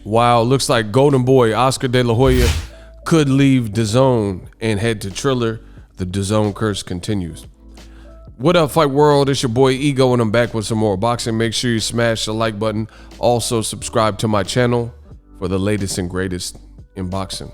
Wow, looks like Goldenboy Oscar De La Hoya could leave Dazn and head to Triller. The Dazn curse continues. What up, Fight World? It's your boy Ego, and I'm back with some more boxing. Make sure you smash the like button. Also, subscribe to my channel for the latest and greatest in boxing.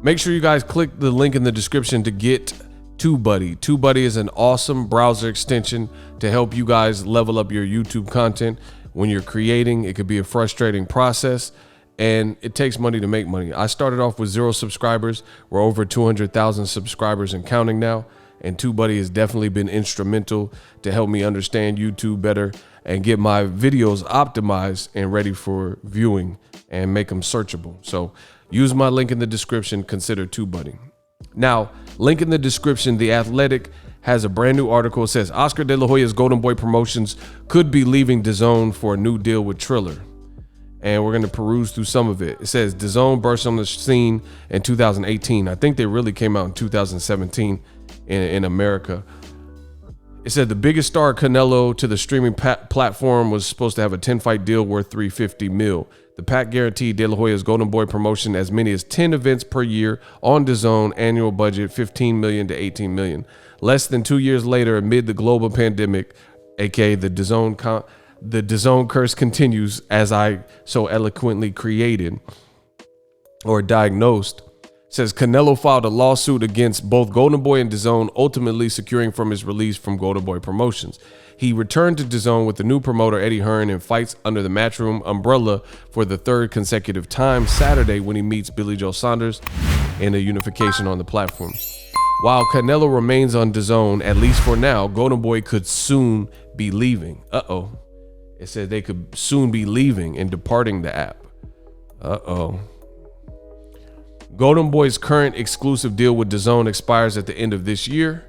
Make sure you guys click the link in the description to get TUBEBUDDY. TUBEBUDDY is an awesome browser extension to help you guys level up your YouTube content. When you're creating, it could be a frustrating process, and it takes money to make money. I started off with 0 subscribers. We're over 200,000 subscribers and counting now, and TUBEBUDDY has definitely been instrumental to help me understand YouTube better and get my videos optimized and ready for viewing and make them searchable. So use my link in the description. Consider TUBEBUDDY. Now, link in the description. The Athletic has a brand new article. It says Oscar De La Hoya's Goldenboy Promotions could be leaving Dazn for a new deal with Triller. And we're going to peruse through some of it. It says Dazn burst on the scene in 2018. I think they really came out in 2017 in America. It said the biggest star, Canelo, to the streaming platform was supposed to have a 10-fight deal worth $350 million. The pack guaranteed De La Hoya's Goldenboy promotion as many as 10 events per year on Dazn, annual budget $15 million to $18 million. Less than 2 years later, amid the global pandemic, aka the Dazn curse continues, as I so eloquently created or diagnosed. Says Canelo filed a lawsuit against both Goldenboy and Dazn, ultimately securing from his release from Goldenboy Promotions. He returned to Dazn with the new promoter Eddie Hearn and fights under the Matchroom umbrella for the 3rd consecutive time Saturday when he meets Billy Joe Saunders in a unification on the platform. While Canelo remains on Dazn, at least for now, Goldenboy could soon be leaving. It said they could soon be leaving and departing the app. Goldenboy's current exclusive deal with Dazn expires at the end of this year,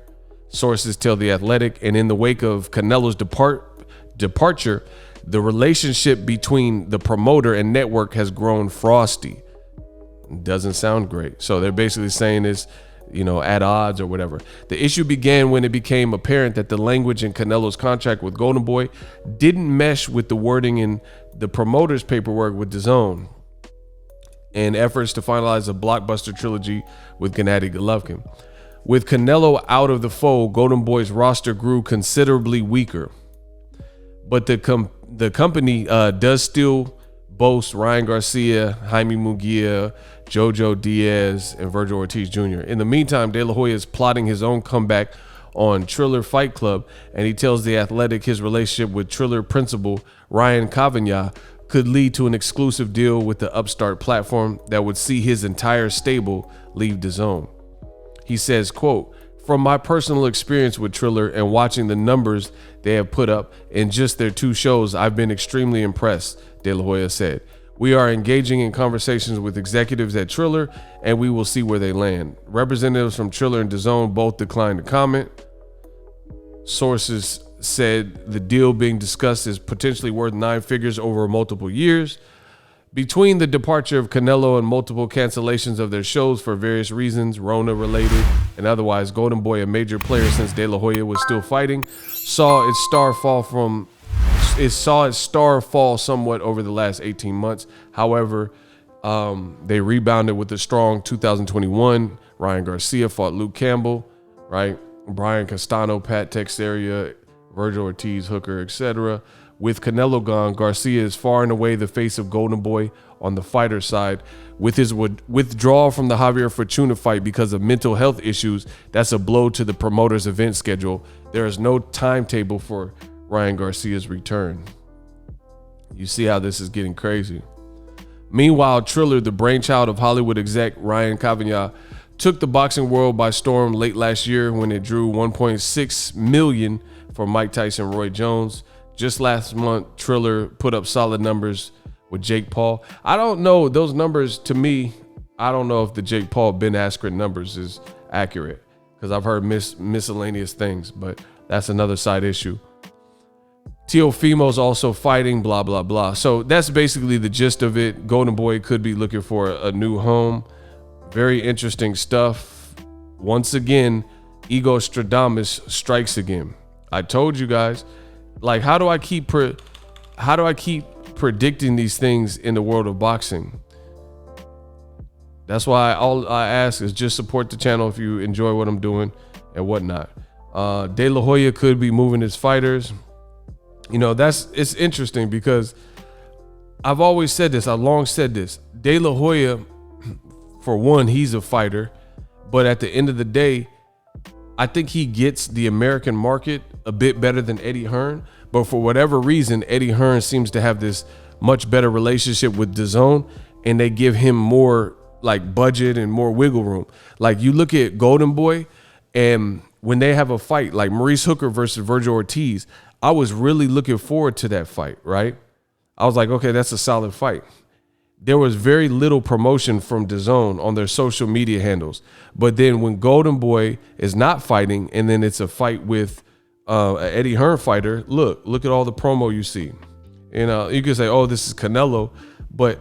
sources tell The Athletic, and in the wake of Canelo's departure, the relationship between the promoter and network has grown frosty. Doesn't sound great. So they're basically saying it's, at odds or whatever. The issue began when it became apparent that the language in Canelo's contract with Goldenboy didn't mesh with the wording in the promoter's paperwork with Dazn, and efforts to finalize a blockbuster trilogy with Gennady Golovkin. With Canelo out of the fold, Goldenboy's roster grew considerably weaker. But the company does still boast Ryan Garcia, Jaime Munguia, Jojo Diaz, and Virgil Ortiz Jr. In the meantime, De La Hoya is plotting his own comeback on Triller Fight Club, and he tells The Athletic his relationship with Triller principal Ryan Cavagna could lead to an exclusive deal with the upstart platform that would see his entire stable leave Dazn. He says, quote, "From my personal experience with Triller and watching the numbers they have put up in just their 2 shows, I've been extremely impressed," De La Hoya said. "We are engaging in conversations with executives at Triller, and we will see where they land." Representatives from Triller and Dazn both declined to comment. Sources said the deal being discussed is potentially worth 9 figures over multiple years. Between the departure of Canelo and multiple cancellations of their shows for various reasons, Rona related and otherwise, Goldenboy, a major player since De La Hoya was still fighting, saw its star fall somewhat over the last 18 months. However, they rebounded with a strong 2021. Ryan Garcia fought Luke Campbell, right? Brian Castano, Pat Texeria, Virgil Ortiz, Hooker, etc. With Canelo gone, Garcia is far and away the face of Goldenboy on the fighter side. With his withdrawal from the Javier Fortuna fight because of mental health issues, that's a blow to the promoter's event schedule. There is no timetable for Ryan Garcia's return. You see how this is getting crazy. Meanwhile, Triller, the brainchild of Hollywood exec Ryan Cavagna, took the boxing world by storm late last year when it drew $1.6 million for Mike Tyson, Roy Jones. Just last month, Triller put up solid numbers with Jake Paul. I don't know, those numbers, to me, I don't know if the Jake Paul Ben Askren numbers is accurate, because I've heard miscellaneous things, but that's another side issue. Teofimo's also fighting, blah, blah, blah. So that's basically the gist of it. Goldenboy could be looking for a new home. Very interesting stuff. Once again, EGOSTRADAMUS strikes again. I told you guys, like, how do I keep predicting these things in the world of boxing. That's why all I ask is just support the channel if you enjoy what I'm doing and whatnot. De La Hoya could be moving his fighters. You know, it's interesting because I've always said this. I've long said this. De La Hoya, for one, he's a fighter, but at the end of the day, I think he gets the American market a bit better than Eddie Hearn. But for whatever reason, Eddie Hearn seems to have this much better relationship with Dazn, and they give him more like budget and more wiggle room. Like you look at Goldenboy, and when they have a fight like Maurice Hooker versus Virgil Ortiz, I was really looking forward to that fight, right? I was like, okay, that's a solid fight. There was very little promotion from Dazn on their social media handles. But then when Goldenboy is not fighting and then it's a fight with an Eddie Hearn fighter, look at all the promo you see. You know, you can say, oh, this is Canelo, but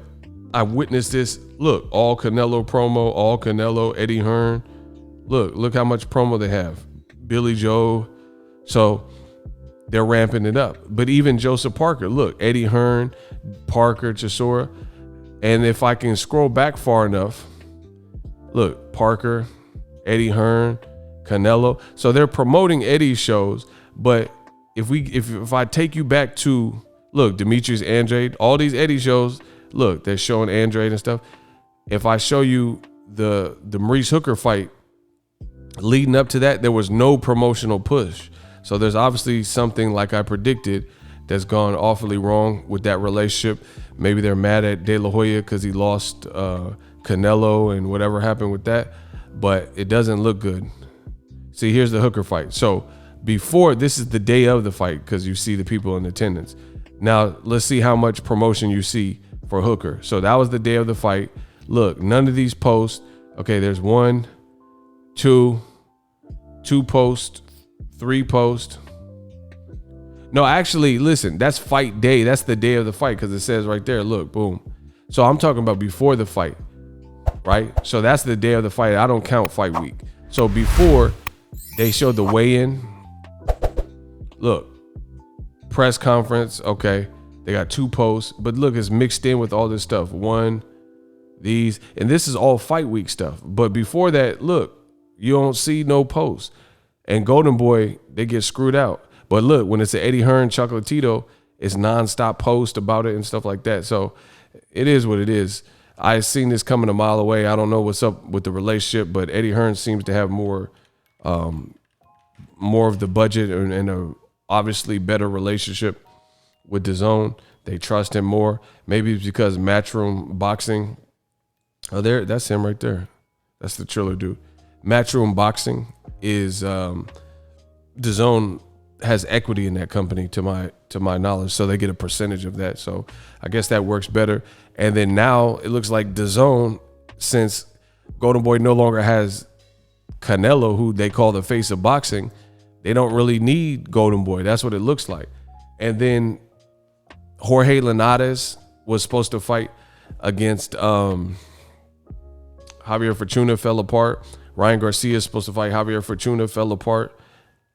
I witnessed this. Look, all Canelo promo, all Canelo, Eddie Hearn. Look how much promo they have. Billy Joe. So they're ramping it up. But even Joseph Parker, look, Eddie Hearn, Parker, Chisora. And if I can scroll back far enough, look, Parker, Eddie Hearn, Canelo. So they're promoting Eddie's shows. But if I take you back to, look, Demetrius Andrade, all these Eddie shows, look, they're showing Andrade and stuff. If I show you the Maurice Hooker fight leading up to that, there was no promotional push. So there's obviously something, like I predicted, that's gone awfully wrong with that relationship. Maybe they're mad at De La Hoya because he lost Canelo and whatever happened with that, but it doesn't look good. See, here's the Hooker fight. So before, this is the day of the fight because you see the people in attendance. Now let's see how much promotion you see for Hooker. So that was the day of the fight. Look, none of these posts. Okay, there's 1, 2 posts, 3 posts. No, actually, listen, that's fight day. That's the day of the fight because it says right there, look, boom. So I'm talking about before the fight, right? So that's the day of the fight. I don't count fight week. So before, they showed the weigh-in. Look, press conference, okay. They got 2 posts, but look, it's mixed in with all this stuff. 1, these, and this is all fight week stuff. But before that, look, you don't see no posts. And Goldenboy, they get screwed out. But look, when it's an Eddie Hearn Chocolatito, it's nonstop post about it and stuff like that. So it is what it is. I've seen this coming a mile away. I don't know what's up with the relationship, but Eddie Hearn seems to have more of the budget and a obviously better relationship with Dazn. They trust him more. Maybe it's because Matchroom Boxing. Oh, that's him right there. That's the Triller dude. Matchroom Boxing is Dazn has equity in that company to my knowledge, so they get a percentage of that. So I guess that works better. And then now it looks like Dazn, since Goldenboy no longer has Canelo, who they call the face of boxing, they don't really need Goldenboy. That's what it looks like. And then Jorge Linares was supposed to fight against Javier Fortuna, fell apart. Ryan Garcia is supposed to fight Javier Fortuna, fell apart.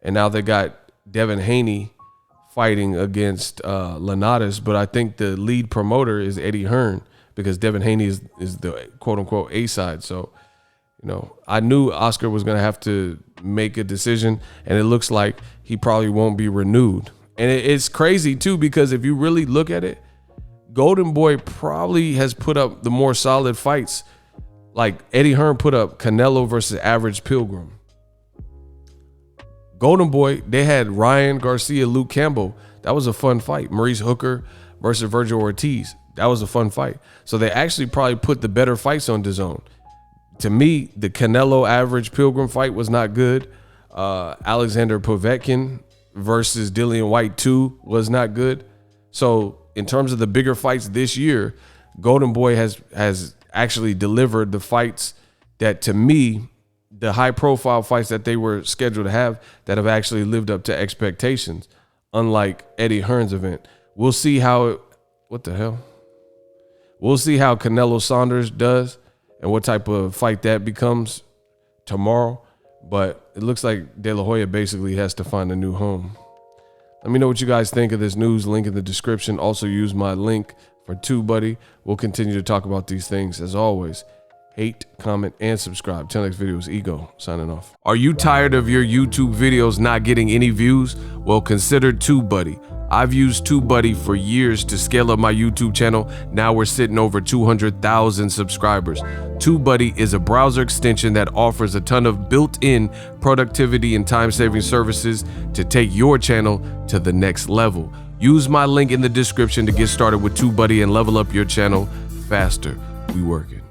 And now they got Devin Haney fighting against Linares, but I think the lead promoter is Eddie Hearn because Devin Haney is the quote-unquote A-side. So, you know, I knew Oscar was going to have to make a decision, and it looks like he probably won't be renewed. And it's crazy, too, because if you really look at it, Goldenboy probably has put up the more solid fights. Like Eddie Hearn put up Canelo versus Average Pilgrim. Goldenboy, they had Ryan Garcia, Luke Campbell. That was a fun fight. Maurice Hooker versus Virgil Ortiz. That was a fun fight. So they actually probably put the better fights on Dazn. To me, the Canelo Average Pilgrim fight was not good. Alexander Povetkin versus Dillian White 2 was not good. So in terms of the bigger fights this year, Goldenboy has actually delivered the fights that, to me, the high profile fights that they were scheduled to have that have actually lived up to expectations, unlike Eddie Hearn's event. We'll see how We'll see how Canelo Saunders does and what type of fight that becomes tomorrow. But it looks like De La Hoya basically has to find a new home. Let me know what you guys think of this news. Link in the description. Also use my link for TubeBuddy. We'll continue to talk about these things as always. Hate, comment, and subscribe. Till next video is Ego signing off. Are you tired of your YouTube videos not getting any views? Well, consider TubeBuddy. I've used TubeBuddy for years to scale up my YouTube channel. Now we're sitting over 200,000 subscribers. TubeBuddy is a browser extension that offers a ton of built-in productivity and time-saving services to take your channel to the next level. Use my link in the description to get started with TubeBuddy and level up your channel faster. We working.